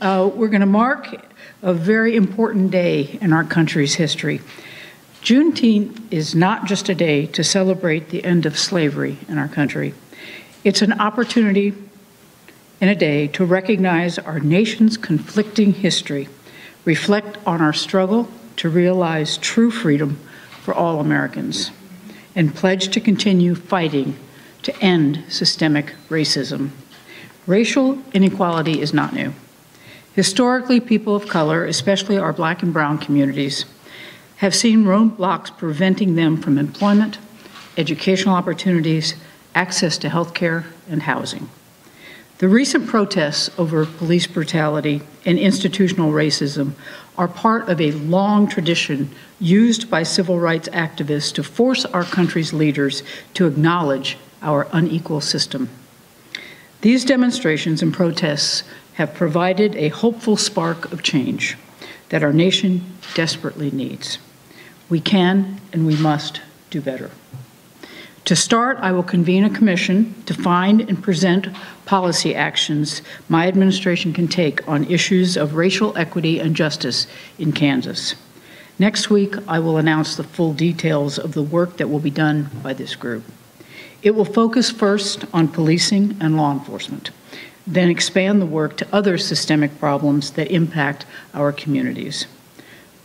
we're going to mark a very important day in our country's history. Juneteenth is not just a day to celebrate the end of slavery in our country. It's an opportunity and a day to recognize our nation's conflicting history, reflect on our struggle to realize true freedom for all Americans, and pledge to continue fighting to end systemic racism. Racial inequality is not new. Historically, people of color, especially our Black and brown communities, have seen roadblocks preventing them from employment, educational opportunities, access to health care, and housing. The recent protests over police brutality and institutional racism are part of a long tradition used by civil rights activists to force our country's leaders to acknowledge our unequal system. These demonstrations and protests have provided a hopeful spark of change that our nation desperately needs. We can and we must do better. To start, I will convene a commission to find and present policy actions my administration can take on issues of racial equity and justice in Kansas. Next week, I will announce the full details of the work that will be done by this group. It will focus first on policing and law enforcement, then expand the work to other systemic problems that impact our communities.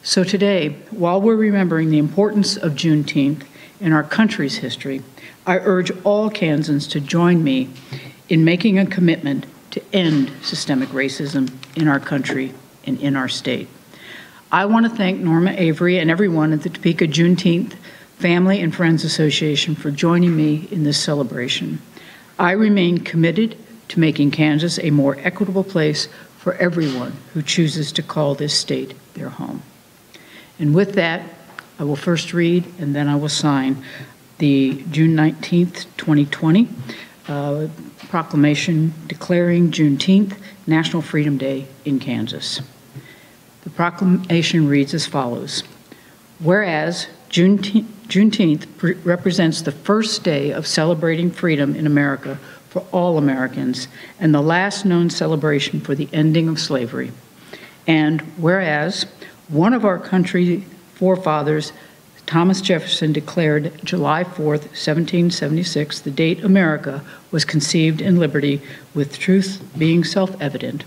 So today, while we're remembering the importance of Juneteenth in our country's history, I urge all Kansans to join me in making a commitment to end systemic racism in our country and in our state. I want to thank Norma Avery and everyone at the Topeka Juneteenth Family and Friends Association for joining me in this celebration. I remain committed to making Kansas a more equitable place for everyone who chooses to call this state their home. And with that, I will first read and then I will sign the June 19th, 2020 proclamation declaring Juneteenth National Freedom Day in Kansas. The proclamation reads as follows. Whereas Juneteenth represents the first day of celebrating freedom in America for all Americans and the last known celebration for the ending of slavery. And whereas one of our country's forefathers, Thomas Jefferson, declared July 4th, 1776, the date America was conceived in liberty, with truth being self-evident.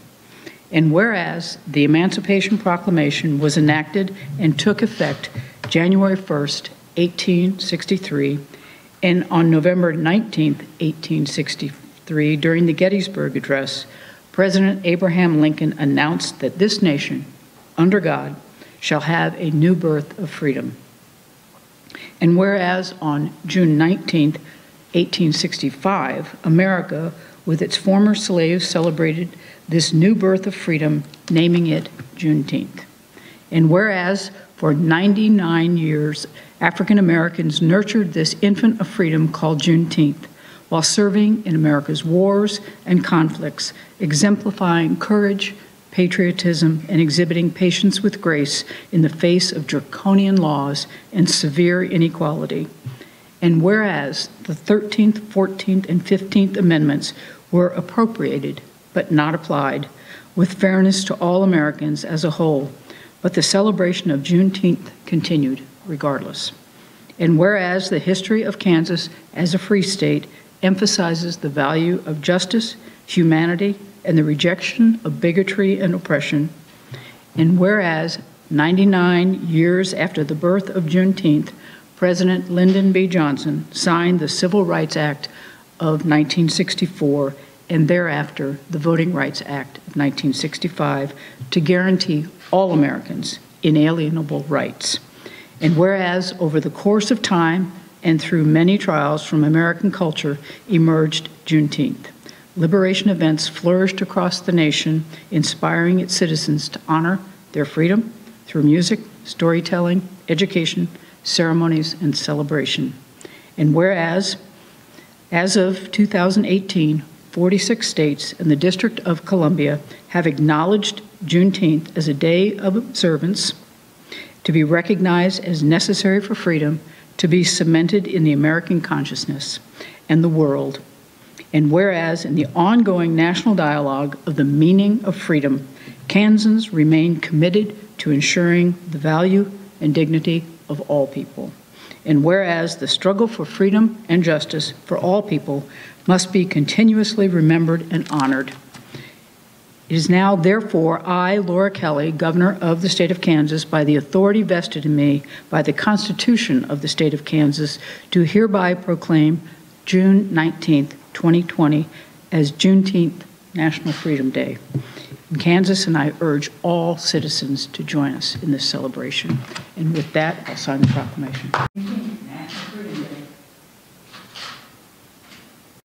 And whereas the Emancipation Proclamation was enacted and took effect January 1st, 1863, and on November 19th, 1863, during the Gettysburg Address, President Abraham Lincoln announced that this nation, under God, shall have a new birth of freedom. And whereas on June 19, 1865, America, with its former slaves, celebrated this new birth of freedom, naming it Juneteenth. And whereas for 99 years, African Americans nurtured this infant of freedom called Juneteenth, while serving in America's wars and conflicts, exemplifying courage, patriotism, and exhibiting patience with grace in the face of draconian laws and severe inequality. And whereas the 13th, 14th, and 15th Amendments were appropriated but not applied, with fairness to all Americans as a whole, but the celebration of Juneteenth continued regardless. And whereas the history of Kansas as a free state emphasizes the value of justice, humanity, and the rejection of bigotry and oppression, and whereas 99 years after the birth of Juneteenth, President Lyndon B. Johnson signed the Civil Rights Act of 1964 and thereafter the Voting Rights Act of 1965 to guarantee all Americans inalienable rights. And whereas over the course of time and through many trials from American culture emerged Juneteenth. Liberation events flourished across the nation, inspiring its citizens to honor their freedom through music, storytelling, education, ceremonies, and celebration. And whereas, as of 2018, 46 states and the District of Columbia have acknowledged Juneteenth as a day of observance to be recognized as necessary for freedom, to be cemented in the American consciousness and the world. And whereas in the ongoing national dialogue of the meaning of freedom, Kansans remain committed to ensuring the value and dignity of all people. And whereas the struggle for freedom and justice for all people must be continuously remembered and honored, it is now, therefore, I, Laura Kelly, Governor of the State of Kansas, by the authority vested in me by the Constitution of the State of Kansas, do hereby proclaim June 19th, 2020 as Juneteenth National Freedom Day in Kansas, and I urge all citizens to join us in this celebration. And with that, I'll sign the proclamation.